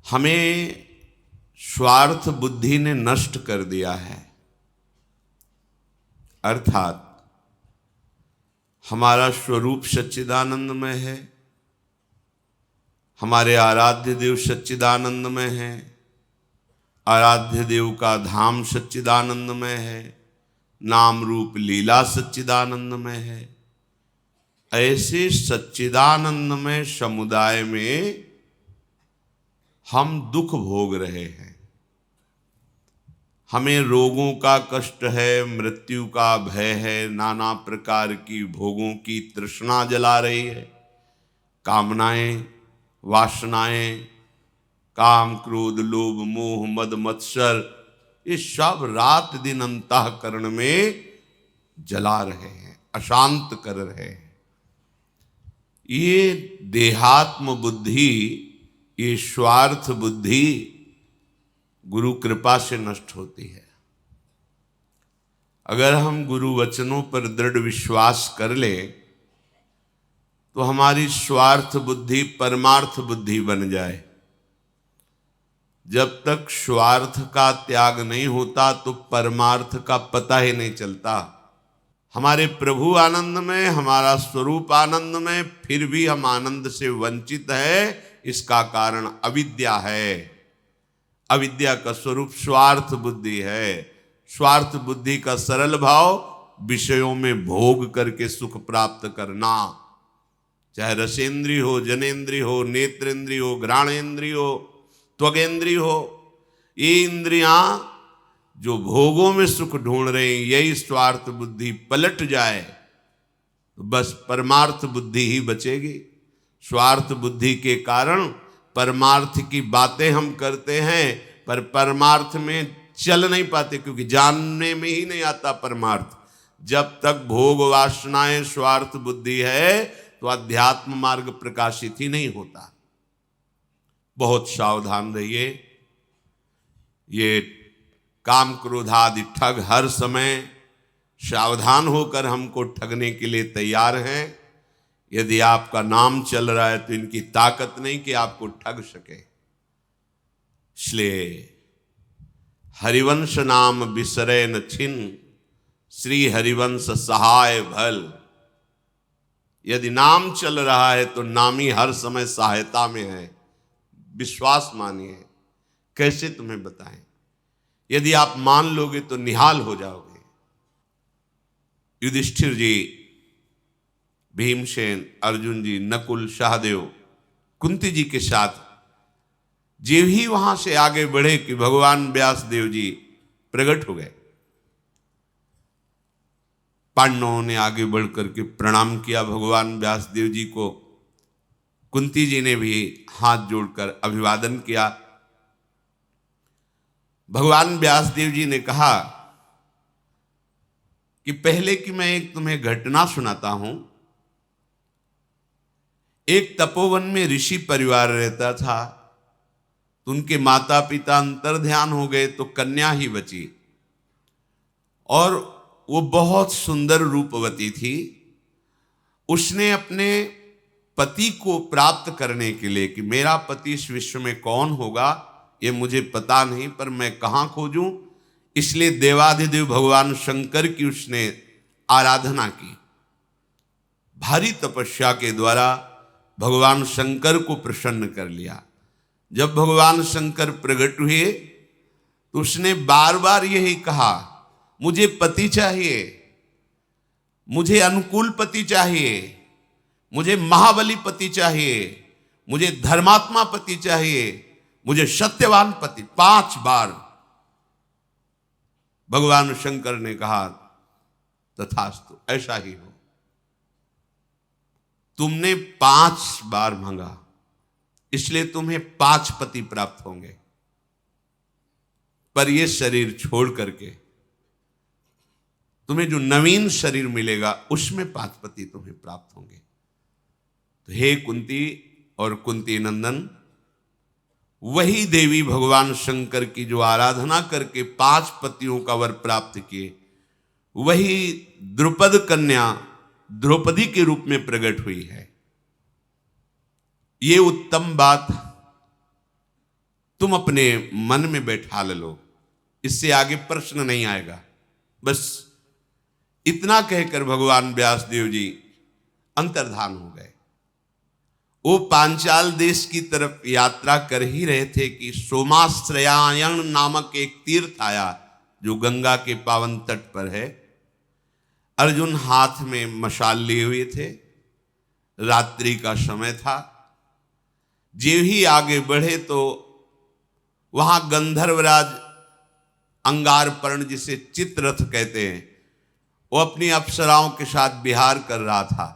हमें स्वार्थ बुद्धि ने नष्ट कर दिया है। अर्थात हमारा स्वरूप सच्चिदानंदमय है, हमारे आराध्य देव सच्चिदानंदमय है, आराध्य देव का धाम सच्चिदानंदमय है, नाम रूप लीला सच्चिदानंदमय है। ऐसे सच्चिदानंदमय समुदाय में हम दुख भोग रहे हैं। हमें रोगों का कष्ट है, मृत्यु का भय है, नाना प्रकार की भोगों की तृष्णा जला रही है। कामनाएं, वासनाएं, काम क्रोध लोभ मोह मद मत्सर, ये सब रात दिन अंतःकरण में जला रहे हैं, अशांत कर रहे हैं। ये देहात्म बुद्धि, ये स्वार्थ बुद्धि गुरु कृपा से नष्ट होती है। अगर हम गुरु वचनों पर दृढ़ विश्वास कर ले तो हमारी स्वार्थ बुद्धि परमार्थ बुद्धि बन जाए। जब तक स्वार्थ का त्याग नहीं होता तो परमार्थ का पता ही नहीं चलता। हमारे प्रभु आनंद में, हमारा स्वरूप आनंद में, फिर भी हम आनंद से वंचित है। इसका कारण अविद्या है। अविद्या का स्वरूप स्वार्थ बुद्धि है। स्वार्थ बुद्धि का सरल भाव विषयों में भोग करके सुख प्राप्त करना, चाहे रसेंद्रिय हो, जनेन्द्रिय हो, नेत्रेंद्रिय हो, घ्राणेन्द्रिय हो, त्वगेंद्रिय हो। ये इंद्रियां जो भोगों में सुख ढूंढ रहे हैं, यही स्वार्थ बुद्धि पलट जाए तो बस परमार्थ बुद्धि ही बचेगी। स्वार्थ बुद्धि के कारण परमार्थ की बातें हम करते हैं पर परमार्थ में चल नहीं पाते, क्योंकि जानने में ही नहीं आता परमार्थ। जब तक भोग वासनाएं स्वार्थ बुद्धि है तो अध्यात्म मार्ग प्रकाशित ही नहीं होता। बहुत सावधान रहिए। ये काम क्रोध आदि ठग हर समय सावधान होकर हमको ठगने के लिए तैयार हैं। यदि आपका नाम चल रहा है तो इनकी ताकत नहीं कि आपको ठग सके। इसलिए हरिवंश नाम बिसरे न छिन, श्री हरिवंश सहाय भल। यदि नाम चल रहा है तो नामी हर समय सहायता में है। विश्वास मानिए। कैसे तुम्हें बताएं? यदि आप मान लोगे तो निहाल हो जाओगे। युधिष्ठिर जी, भीमसेन, अर्जुन जी, नकुल, सहदेव, कुंती जी के साथ जे ही वहां से आगे बढ़े कि भगवान व्यास देव जी प्रकट हो गए। पांडवों ने आगे बढ़ करके प्रणाम किया भगवान व्यास देव जी को। कुंती जी ने भी हाथ जोड़कर अभिवादन किया। भगवान व्यास देव जी ने कहा कि पहले कि मैं एक तुम्हें घटना सुनाता हूं। एक तपोवन में ऋषि परिवार रहता था। तो उनके माता पिता अंतर्ध्यान हो गए तो कन्या ही बची, और वो बहुत सुंदर रूपवती थी। उसने अपने पति को प्राप्त करने के लिए कि मेरा पति इस विश्व में कौन होगा ये मुझे पता नहीं, पर मैं कहाँ खोजूं, इसलिए देवाधिदेव भगवान शंकर की उसने आराधना की। भारी तपस्या के द्वारा भगवान शंकर को प्रसन्न कर लिया। जब भगवान शंकर प्रकट हुए तो उसने बार बार यही कहा, मुझे पति चाहिए, मुझे अनुकूल पति चाहिए, मुझे महाबली पति चाहिए, मुझे धर्मात्मा पति चाहिए, मुझे सत्यवान पति। 5 बार भगवान शंकर ने कहा तथास्तु, ऐसा ही हो। तुमने 5 बार मांगा, इसलिए तुम्हें 5 पति प्राप्त होंगे। पर यह शरीर छोड़ करके तुम्हें जो नवीन शरीर मिलेगा उसमें 5 पति तुम्हें प्राप्त होंगे। तो हे कुंती और कुंती नंदन, वही देवी भगवान शंकर की जो आराधना करके 5 पतियों का वर प्राप्त किए, वही द्रुपद कन्या द्रौपदी के रूप में प्रकट हुई है। ये उत्तम बात तुम अपने मन में बैठा लो, इससे आगे प्रश्न नहीं आएगा। बस इतना कहकर भगवान व्यासदेव जी अंतर्धान हो गए। वो पांचाल देश की तरफ यात्रा कर ही रहे थे कि सोमाश्रयायण नामक एक तीर्थ आया, जो गंगा के पावन तट पर है। अर्जुन हाथ में मशाल लिए हुए थे, रात्रि का समय था। जो ही आगे बढ़े तो वहां गंधर्वराज अंगारपर्ण, जिसे चित्ररथ कहते हैं, वो अपनी अप्सराओं के साथ विहार कर रहा था।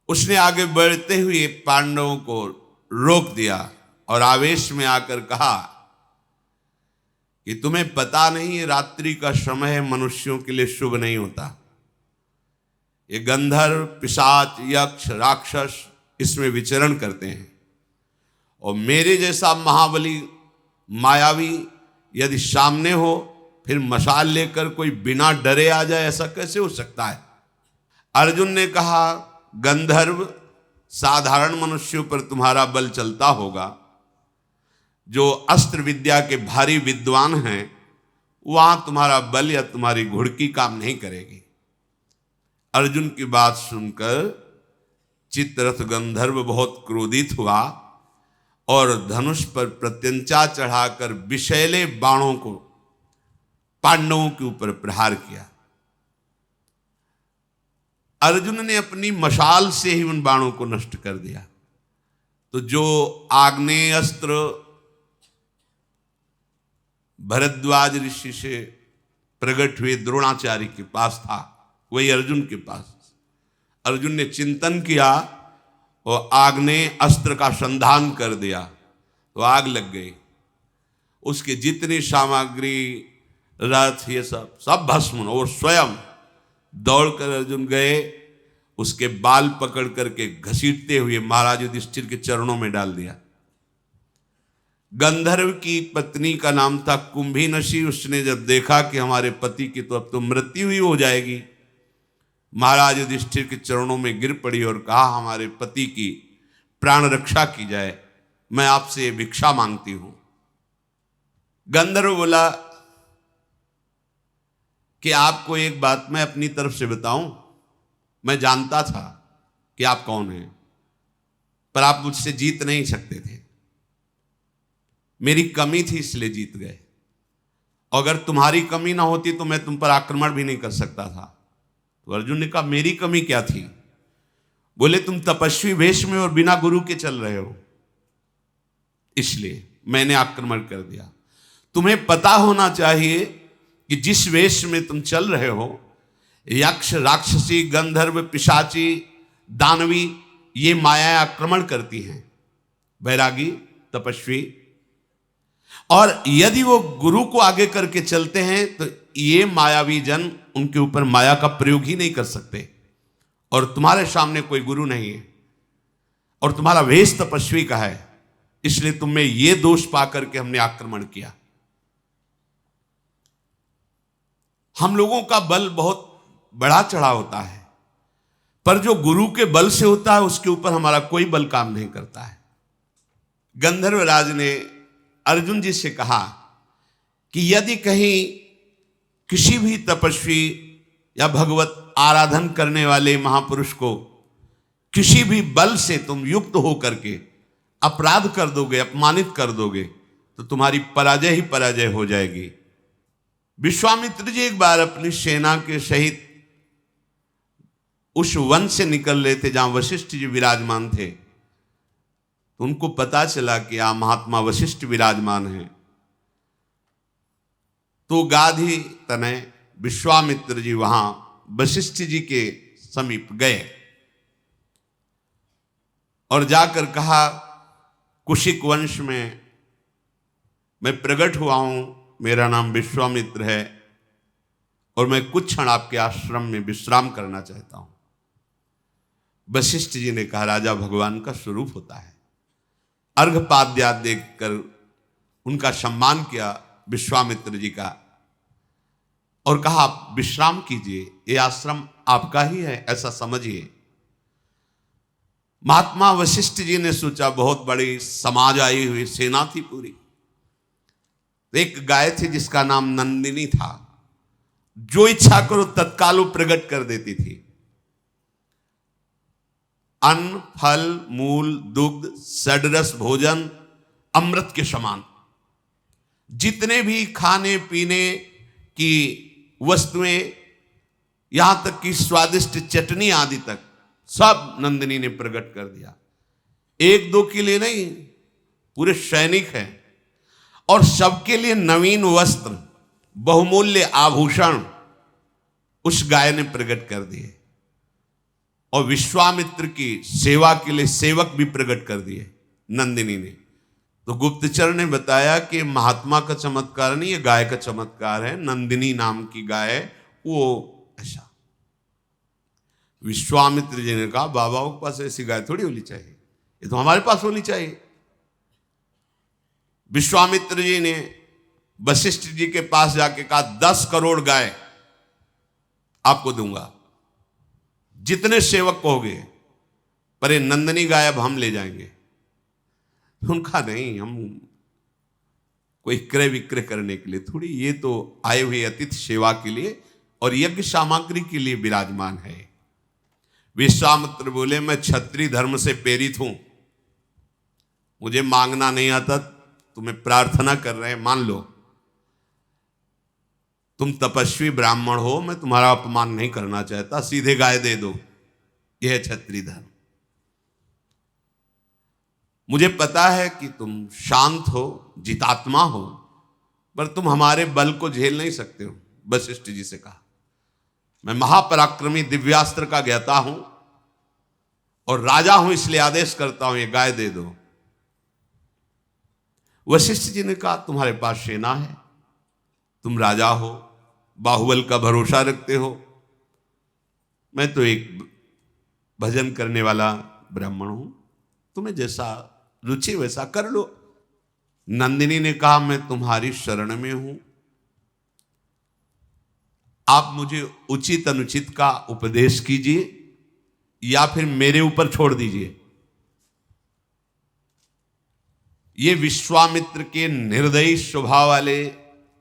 उसने आगे बढ़ते हुए पांडवों को रोक दिया और आवेश में आकर कहा कि तुम्हें पता नहीं, रात्रि का समय मनुष्यों के लिए शुभ नहीं होता। ये गंधर्व, पिशाच, यक्ष, राक्षस इसमें विचरण करते हैं, और मेरे जैसा महाबली मायावी यदि सामने हो, फिर मशाल लेकर कोई बिना डरे आ जाए, ऐसा कैसे हो सकता है? अर्जुन ने कहा, गंधर्व, साधारण मनुष्यों पर तुम्हारा बल चलता होगा, जो अस्त्र विद्या के भारी विद्वान हैं वहां तुम्हारा बल या तुम्हारी घुड़की काम नहीं करेगी। अर्जुन की बात सुनकर चित्ररथ गंधर्व बहुत क्रोधित हुआ और धनुष पर प्रत्यंचा चढ़ाकर विषैले बाणों को पांडवों के ऊपर प्रहार किया। अर्जुन ने अपनी मशाल से ही उन बाणों को नष्ट कर दिया। तो जो आग्नेय अस्त्र भरद्वाज ऋषि से प्रकट हुए द्रोणाचार्य के पास था, वही अर्जुन के पास। अर्जुन ने चिंतन किया और आग्नेय अस्त्र का संधान कर दिया, तो आग लग गई। उसकी जितनी सामग्री, रथ, ये सब भस्म, और स्वयं दौड़कर अर्जुन गए, उसके बाल पकड़ करके घसीटते हुए महाराज युधिष्ठिर के चरणों में डाल दिया। गंधर्व की पत्नी का नाम था कुंभीनशी। उसने जब देखा कि हमारे पति की तो अब तो मृत्यु ही हो जाएगी, महाराज युधिष्ठिर के चरणों में गिर पड़ी और कहा, हमारे पति की प्राण रक्षा की जाए, मैं आपसे भिक्षा मांगती हूं। गंधर्व बोला कि आपको एक बात मैं अपनी तरफ से बताऊं, मैं जानता था कि आप कौन हैं, पर आप मुझसे जीत नहीं सकते थे। मेरी कमी थी इसलिए जीत गए। अगर तुम्हारी कमी ना होती तो मैं तुम पर आक्रमण भी नहीं कर सकता था। तो अर्जुन ने कहा, मेरी कमी क्या थी? बोले, तुम तपस्वी वेश में और बिना गुरु के चल रहे हो, इसलिए मैंने आक्रमण कर दिया। तुम्हें पता होना चाहिए कि जिस वेश में तुम चल रहे हो, यक्ष, राक्षसी, गंधर्व, पिशाची, दानवी, ये माया आक्रमण करती हैं, बैरागी, तपस्वी। और यदि वो गुरु को आगे करके चलते हैं तो ये मायावी जन उनके ऊपर माया का प्रयोग ही नहीं कर सकते। और तुम्हारे सामने कोई गुरु नहीं है और तुम्हारा वेश तपस्वी का है, इसलिए तुम्हें ये दोष पाकर के हमने आक्रमण किया। हम लोगों का बल बहुत बड़ा चढ़ा होता है, पर जो गुरु के बल से होता है उसके ऊपर हमारा कोई बल काम नहीं करता है। गंधर्वराज ने अर्जुन जी से कहा कि यदि कहीं किसी भी तपस्वी या भगवत आराधन करने वाले महापुरुष को किसी भी बल से तुम युक्त हो करके अपराध कर दोगे, अपमानित कर दोगे, तो तुम्हारी पराजय ही पराजय हो जाएगी। विश्वामित्र जी एक बार अपनी सेना के सहित उस वन से निकल रहे थे जहां वशिष्ठ जी विराजमान थे। तो उनको पता चला कि यहाँ महात्मा वशिष्ठ विराजमान हैं। तो गाधी तनय विश्वामित्र जी वहां वशिष्ठ जी के समीप गए और जाकर कहा, कुशिक वंश में मैं प्रकट हुआ हूं, मेरा नाम विश्वामित्र है और मैं कुछ क्षण आपके आश्रम में विश्राम करना चाहता हूं। वशिष्ठ जी ने कहा, राजा भगवान का स्वरूप होता है। अर्घपाद्या देखकर उनका सम्मान किया विश्वामित्र जी का और कहा, आप विश्राम कीजिए, ये आश्रम आपका ही है, ऐसा समझिए। महात्मा वशिष्ठ जी ने सोचा बहुत बड़ी समाज आई हुई सेना थी पूरी, तो एक गाय थी जिसका नाम नंदिनी था, जो इच्छा करो तत्काल वो प्रकट कर देती थी। अन्न, फल, मूल, दुग्ध, षडरस भोजन अमृत के समान, जितने भी खाने पीने की वस्तुएं, यहां तक कि स्वादिष्ट चटनी आदि तक सब नंदिनी ने प्रकट कर दिया। एक दो के लिए नहीं, पूरे सैनिक हैं, और सबके लिए नवीन वस्त्र, बहुमूल्य आभूषण उस गाय ने प्रकट कर दिए, और विश्वामित्र की सेवा के लिए सेवक भी प्रकट कर दिए नंदिनी ने। तो गुप्तचर ने बताया कि महात्मा का चमत्कार नहीं, ये गाय का चमत्कार है। नंदिनी नाम की गाय, वो ऐसा। विश्वामित्र जी ने कहा, बाबा के पास ऐसी गाय थोड़ी होनी चाहिए, ये तो हमारे पास होनी चाहिए। विश्वामित्र जी ने वशिष्ठ जी के पास जाके कहा, 10 करोड़ गाय आपको दूंगा, जितने सेवक कहोगे, पर ये नंदिनी गाय अब हम ले जाएंगे। उनका नहीं, हम कोई क्रय विक्रय करने के लिए थोड़ी, ये तो आए हुए अतिथि सेवा के लिए और यज्ञ सामग्री के लिए विराजमान है। विश्वामित्र बोले, मैं क्षत्रिय धर्म से प्रेरित हूं, मुझे मांगना नहीं आता, तुम्हें प्रार्थना कर रहे हैं, मान लो। तुम तपस्वी ब्राह्मण हो, मैं तुम्हारा अपमान नहीं करना चाहता, सीधे गाय दे दो, यह है क्षत्रिय धर्म। मुझे पता है कि तुम शांत हो, जितात्मा हो, पर तुम हमारे बल को झेल नहीं सकते हो। वशिष्ठ जी से कहा, मैं महापराक्रमी दिव्यास्त्र का ज्ञाता हूं और राजा हूं, इसलिए आदेश करता हूं, ये गाय दे दो। वशिष्ठ जी ने कहा, तुम्हारे पास सेना है, तुम राजा हो, बाहुबल का भरोसा रखते हो, मैं तो एक भजन करने वाला ब्राह्मण हूं, तुम्हें जैसा रुचि वैसा कर लो। नंदिनी ने कहा, मैं तुम्हारी शरण में हूं, आप मुझे उचित अनुचित का उपदेश कीजिए या फिर मेरे ऊपर छोड़ दीजिए। ये विश्वामित्र के निर्दयी स्वभाव वाले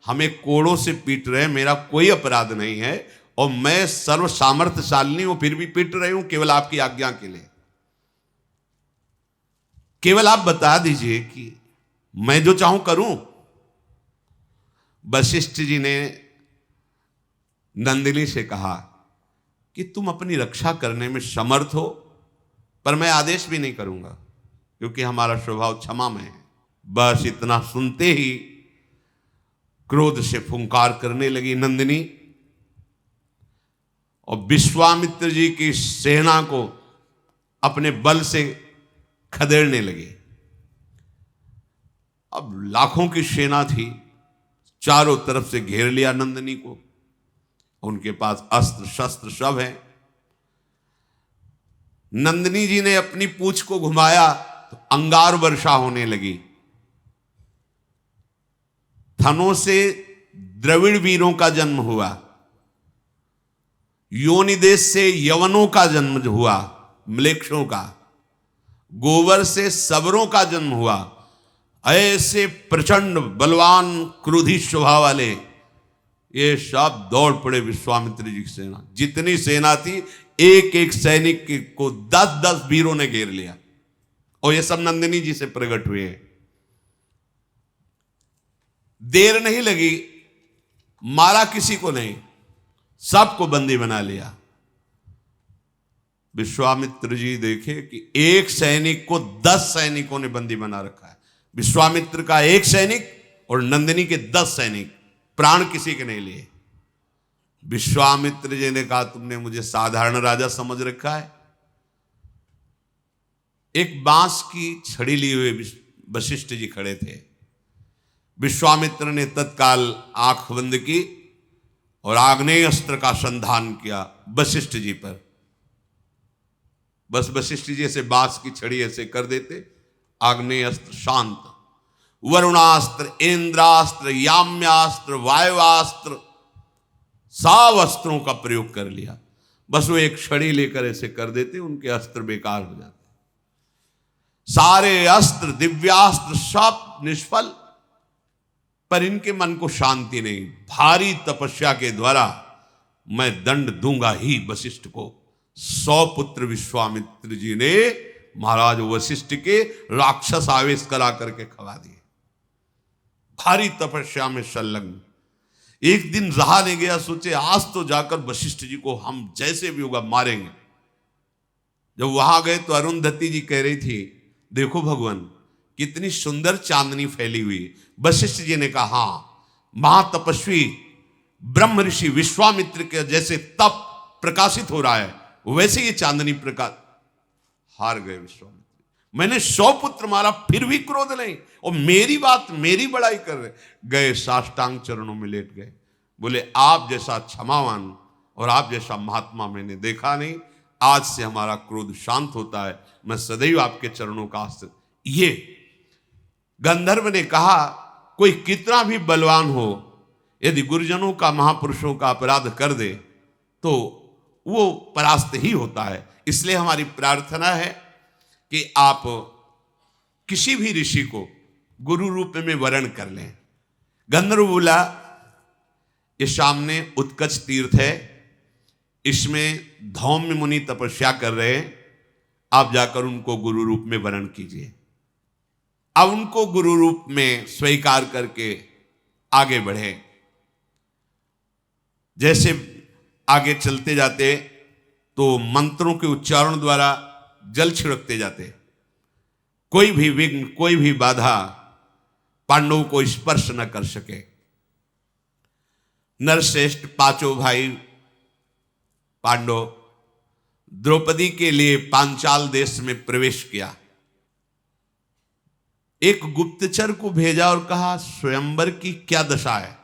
हमें कोड़ों से पीट रहे हैं, मेरा कोई अपराध नहीं है, और मैं सर्व सामर्थ्यशालिनी हूं, फिर भी पीट रही हूं केवल आपकी आज्ञा के लिए। केवल आप बता दीजिए कि मैं जो चाहूं करूं। वशिष्ठ जी ने नंदिनी से कहा कि तुम अपनी रक्षा करने में समर्थ हो, पर मैं आदेश भी नहीं करूंगा, क्योंकि हमारा स्वभाव क्षमा में है। बस इतना सुनते ही क्रोध से फुंकार करने लगी नंदिनी, और विश्वामित्र जी की सेना को अपने बल से खदेड़ने लगे। अब लाखों की सेना थी, चारों तरफ से घेर लिया नंदिनी को, उनके पास अस्त्र शस्त्र सब है। नंदिनी जी ने अपनी पूंछ को घुमाया तो अंगार वर्षा होने लगी, थनों से द्रविड़ वीरों का जन्म हुआ, योनि देश से यवनों का जन्म हुआ, म्लेच्छों का, गोबर से सबरों का जन्म हुआ। ऐसे प्रचंड बलवान क्रोधी स्वभाव वाले ये सब दौड़ पड़े विश्वामित्र जी की सेना। जितनी सेना थी, एक एक सैनिक को 10-10 वीरों ने घेर लिया, और ये सब नंदिनी जी से प्रकट हुए हैं। देर नहीं लगी, मारा किसी को नहीं, सबको बंदी बना लिया। विश्वामित्र जी देखे कि एक सैनिक को 10 सैनिकों ने बंदी बना रखा है। विश्वामित्र का एक सैनिक और नंदिनी के 10 सैनिक, प्राण किसी के नहीं लिए। विश्वामित्र जी ने कहा, तुमने मुझे साधारण राजा समझ रखा है। एक बांस की छड़ी लिए हुए वशिष्ठ जी खड़े थे। विश्वामित्र ने तत्काल आंख बंद की और आग्नेय अस्त्र का संधान किया वशिष्ठ जी पर। बस वशिष्ठ जी से बांस की छड़ी ऐसे कर देते, आग्नेय अस्त्र शांत। वरुणास्त्र, इंद्रास्त्र, याम्यास्त्र, वायुवास्त्र, सब अस्त्रों का प्रयोग कर लिया। बस वो एक छड़ी लेकर ऐसे कर देते, उनके अस्त्र बेकार हो जाते। सारे अस्त्र दिव्यास्त्र सब निष्फल, पर इनके मन को शांति नहीं। भारी तपस्या के द्वारा मैं दंड दूंगा ही वशिष्ठ को। 100 पुत्र विश्वामित्र जी ने महाराज वशिष्ठ के राक्षस आवेश करा करके खवा दिए। भारी तपस्या में संलग्न। एक दिन रहा नहीं गया, सोचे आज तो जाकर वशिष्ठ जी को हम जैसे भी होगा मारेंगे। जब वहां गए तो अरुंधति जी कह रही थी, देखो भगवान कितनी सुंदर चांदनी फैली हुई। वशिष्ठ जी ने कहा, हाँ, महातपस्वी ब्रह्म ऋषि विश्वामित्र के जैसे तप प्रकाशित हो रहा है वैसे ये चांदनी प्रकाश। हार गए विश्वामित्र। मैंने 100 पुत्र मारा फिर भी क्रोध नहीं, और मेरी बात मेरी बड़ाई कर रहे। गए साष्टांग चरणों में लेट गए, बोले आप जैसा क्षमावान और आप जैसा महात्मा मैंने देखा नहीं। आज से हमारा क्रोध शांत होता है, मैं सदैव आपके चरणों का आश्रित। ये गंधर्व ने कहा, कोई कितना भी बलवान हो, यदि गुरुजनों का महापुरुषों का अपराध कर दे तो वो परास्त ही होता है। इसलिए हमारी प्रार्थना है कि आप किसी भी ऋषि को गुरु रूप में वरण कर लें। गंधर्व बोला, ये सामने उत्कच तीर्थ है, इसमें धौम्य मुनि तपस्या कर रहे हैं, आप जाकर उनको गुरु रूप में वरण कीजिए। अब उनको गुरु रूप में स्वीकार करके आगे बढ़े। जैसे आगे चलते जाते तो मंत्रों के उच्चारण द्वारा जल छिड़कते जाते। कोई भी विघ्न, कोई भी बाधा पांडवों को स्पर्श न कर सके। नरश्रेष्ठ पांचों भाई पांडव द्रौपदी के लिए पांचाल देश में प्रवेश किया। एक गुप्तचर को भेजा और कहा, स्वयंवर की क्या दशा है।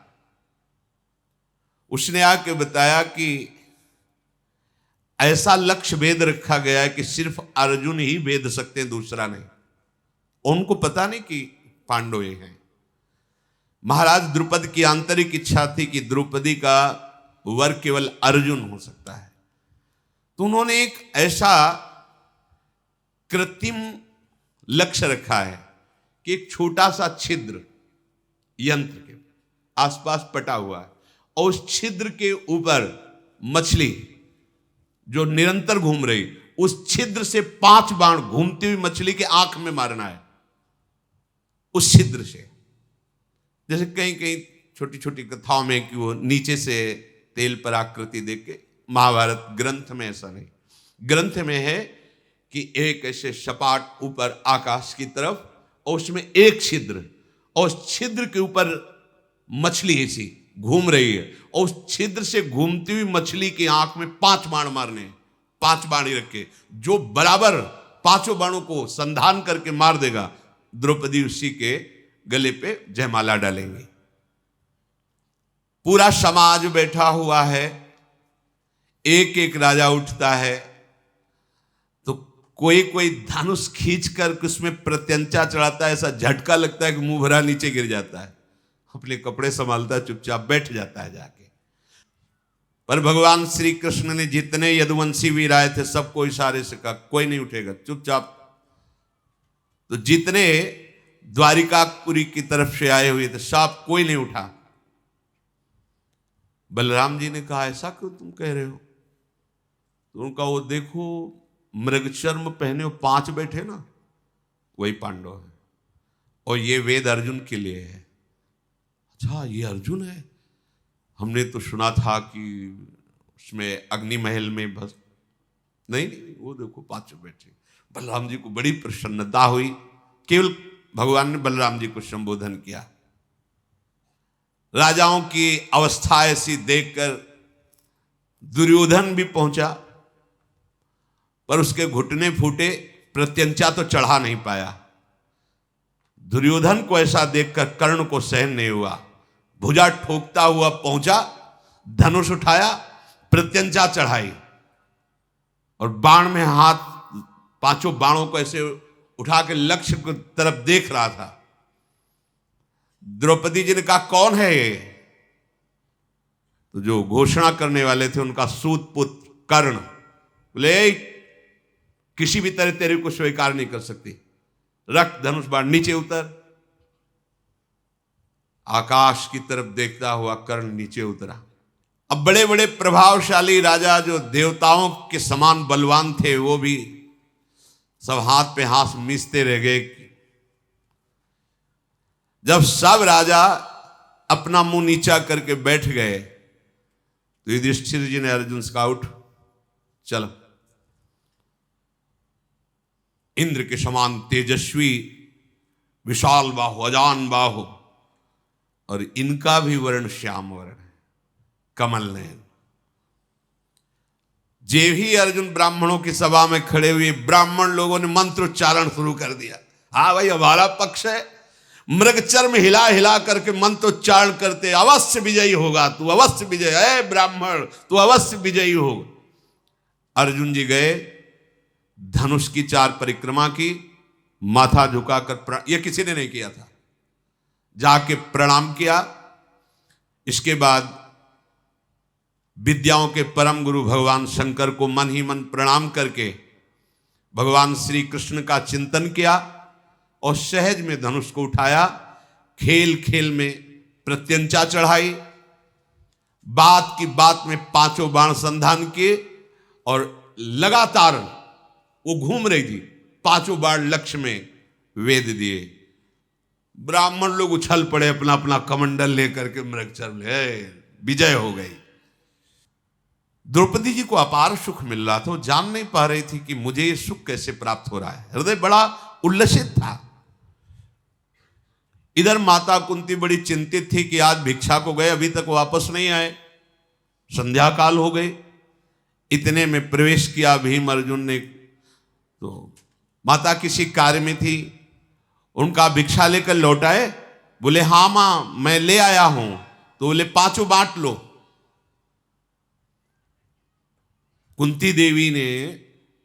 उसने आके बताया कि ऐसा लक्ष्य भेद रखा गया है कि सिर्फ अर्जुन ही भेद सकते हैं, दूसरा नहीं। उनको पता नहीं कि पांडव ये हैं। महाराज द्रुपद की आंतरिक इच्छा थी कि द्रौपदी का वर केवल अर्जुन हो सकता है, तो उन्होंने एक ऐसा कृत्रिम लक्ष्य रखा है कि एक छोटा सा छिद्र यंत्र के आसपास पटा हुआ है, और उस छिद्र के ऊपर मछली जो निरंतर घूम रही, उस छिद्र से 5 बाण घूमती हुई मछली के आंख में मारना है। उस छिद्र से, जैसे कहीं कहीं छोटी छोटी कथाओं में कि वो नीचे से तेल पर आकृति देख के, महाभारत ग्रंथ में ऐसा नहीं। ग्रंथ में है कि एक ऐसे सपाट ऊपर आकाश की तरफ, और उसमें एक छिद्र, और उस छिद्र के ऊपर मछली ऐसी घूम रही है, और उस छिद्र से घूमती हुई मछली की आंख में 5 बाण मारने। 5 बाण ही रखे, जो बराबर 5 बाणों को संधान करके मार देगा, द्रौपदी उसी के गले पे जयमाला डालेंगे। पूरा समाज बैठा हुआ है, एक एक राजा उठता है, तो कोई कोई धनुष खींचकर उसमें प्रत्यंचा चढ़ाता है। ऐसा झटका लगता है कि मुंह भरा नीचे गिर जाता है, अपने कपड़े संभालता है, चुपचाप बैठ जाता है जाके। पर भगवान श्री कृष्ण ने जितने यदुवंशी वीर आए थे सबको इशारे से कहा, कोई नहीं उठेगा, चुपचाप। तो जितने द्वारिकापुरी की तरफ से आए हुए थे सब, कोई नहीं उठा। बलराम जी ने कहा, ऐसा क्यों तुम कह रहे हो। तो उनका, वो देखो मृगचर्म पहने हो 5 बैठे ना, वही पांडव है, और ये वेद अर्जुन के लिए है। अच्छा, ये अर्जुन है। हमने तो सुना था कि उसमें अग्नि महल में बस नहीं, वो देखो 5 बैठे। बलराम जी को बड़ी प्रसन्नता हुई। केवल भगवान ने बलराम जी को संबोधन किया। राजाओं की अवस्था ऐसी देखकर दुर्योधन भी पहुंचा, पर उसके घुटने फूटे, प्रत्यंचा तो चढ़ा नहीं पाया। दुर्योधन को ऐसा देखकर कर्ण को सहन नहीं हुआ, भुजा ठोकता हुआ पहुंचा, धनुष उठाया, प्रत्यंचा चढ़ाई, और बाण में हाथ, 5 बाणों को ऐसे उठा के लक्ष्य की तरफ देख रहा था। द्रौपदी जी ने कहा, कौन है ये। तो जो घोषणा करने वाले थे उनका सूत पुत्र कर्ण बोले, किसी भी तरह तेरे को स्वीकार नहीं कर सकती, रख धनुष बाण, नीचे उतर। आकाश की तरफ देखता हुआ कर्ण नीचे उतरा। अब बड़े बड़े प्रभावशाली राजा जो देवताओं के समान बलवान थे वो भी सब हाथ पे हाथ मिसते रह गए। जब सब राजा अपना मुंह नीचा करके बैठ गए तो युधिष्ठिर जी ने अर्जुन से कहा, उठ चलो। इंद्र के समान तेजस्वी विशाल बाहु, अजान बाहु, और इनका भी वर्ण श्याम वर्ण है, कमल नयन। जे ही अर्जुन ब्राह्मणों की सभा में खड़े हुए, ब्राह्मण लोगों ने मंत्रोच्चारण शुरू कर दिया। हाँ भाई, हमारा पक्ष है। मृगचर्म हिला हिला करके मंत्रोच्चारण करते, अवश्य विजयी होगा तू, अवश्य विजय है ब्राह्मण, तू अवश्य विजयी होगा। अर्जुन जी गए, धनुष की 4 परिक्रमा की, माथा झुकाकर, यह किसी ने नहीं किया था, जाके प्रणाम किया। इसके बाद विद्याओं के परम गुरु भगवान शंकर को मन ही मन प्रणाम करके भगवान श्री कृष्ण का चिंतन किया और सहज में धनुष को उठाया। खेल खेल में प्रत्यंचा चढ़ाई, बात की बात में 5 बाण संधान किए और लगातार वो घूम रही थी, 5 बाण लक्ष्य में वेद दिए। ब्राह्मण लोग उछल पड़े अपना अपना कमंडल लेकर के, मृगचर्म ले, विजय हो गई। द्रौपदी जी को अपार सुख मिल रहा था, वो जान नहीं पा रही थी कि मुझे ये सुख कैसे प्राप्त हो रहा है। हृदय बड़ा उल्लसित था। इधर माता कुंती बड़ी चिंतित थी कि आज भिक्षा को गए, अभी तक वापस नहीं आए, संध्या काल हो गई। इतने में प्रवेश किया भीम अर्जुन ने। तो माता किसी कार्य में थी, उनका भिक्षा लेकर लौटाए। बोले, हाँ मां मैं ले आया हूं। तो बोले, 5 बांट लो। कुंती देवी ने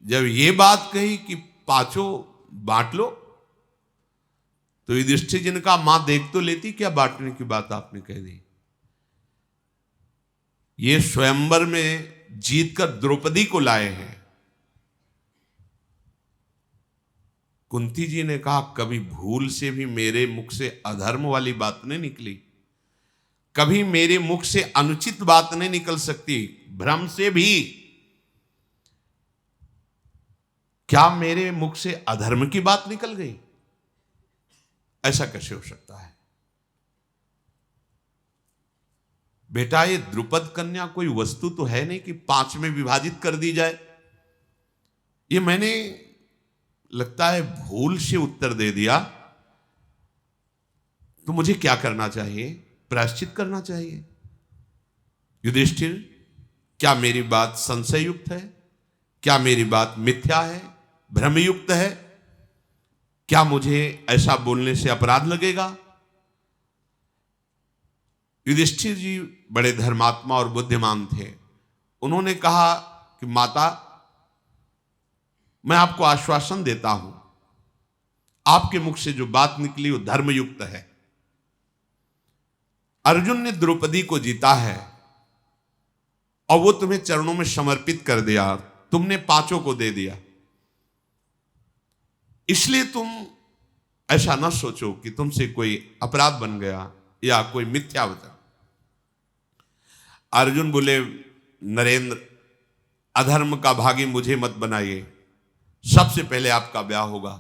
जब ये बात कही कि 5 बांट लो, तो युधिष्ठिर जी ने कहा, मां देख तो लेती, क्या बांटने की बात आपने कह दी। ये स्वयंवर में जीतकर द्रौपदी को लाए हैं। कुंती जी ने कहा, कभी भूल से भी मेरे मुख से अधर्म वाली बात नहीं निकली, कभी मेरे मुख से अनुचित बात नहीं निकल सकती। भ्रम से भी क्या मेरे मुख से अधर्म की बात निकल गई? ऐसा कैसे हो सकता है? बेटा, ये द्रुपद कन्या कोई वस्तु तो है नहीं कि 5 में विभाजित कर दी जाए। ये मैंने लगता है भूल से उत्तर दे दिया, तो मुझे क्या करना चाहिए? प्रायश्चित करना चाहिए। युधिष्ठिर, क्या मेरी बात संशययुक्त है? क्या मेरी बात मिथ्या है, भ्रमयुक्त है? क्या मुझे ऐसा बोलने से अपराध लगेगा? युधिष्ठिर जी बड़े धर्मात्मा और बुद्धिमान थे। उन्होंने कहा कि माता, मैं आपको आश्वासन देता हूं, आपके मुख से जो बात निकली वो धर्मयुक्त है। अर्जुन ने द्रौपदी को जीता है और वो तुम्हें चरणों में समर्पित कर दिया, तुमने 5 को दे दिया। इसलिए तुम ऐसा ना सोचो कि तुमसे कोई अपराध बन गया या कोई मिथ्या वचन। अर्जुन बोले, नरेंद्र, अधर्म का भागी मुझे मत बनाइए, सबसे पहले आपका ब्याह होगा।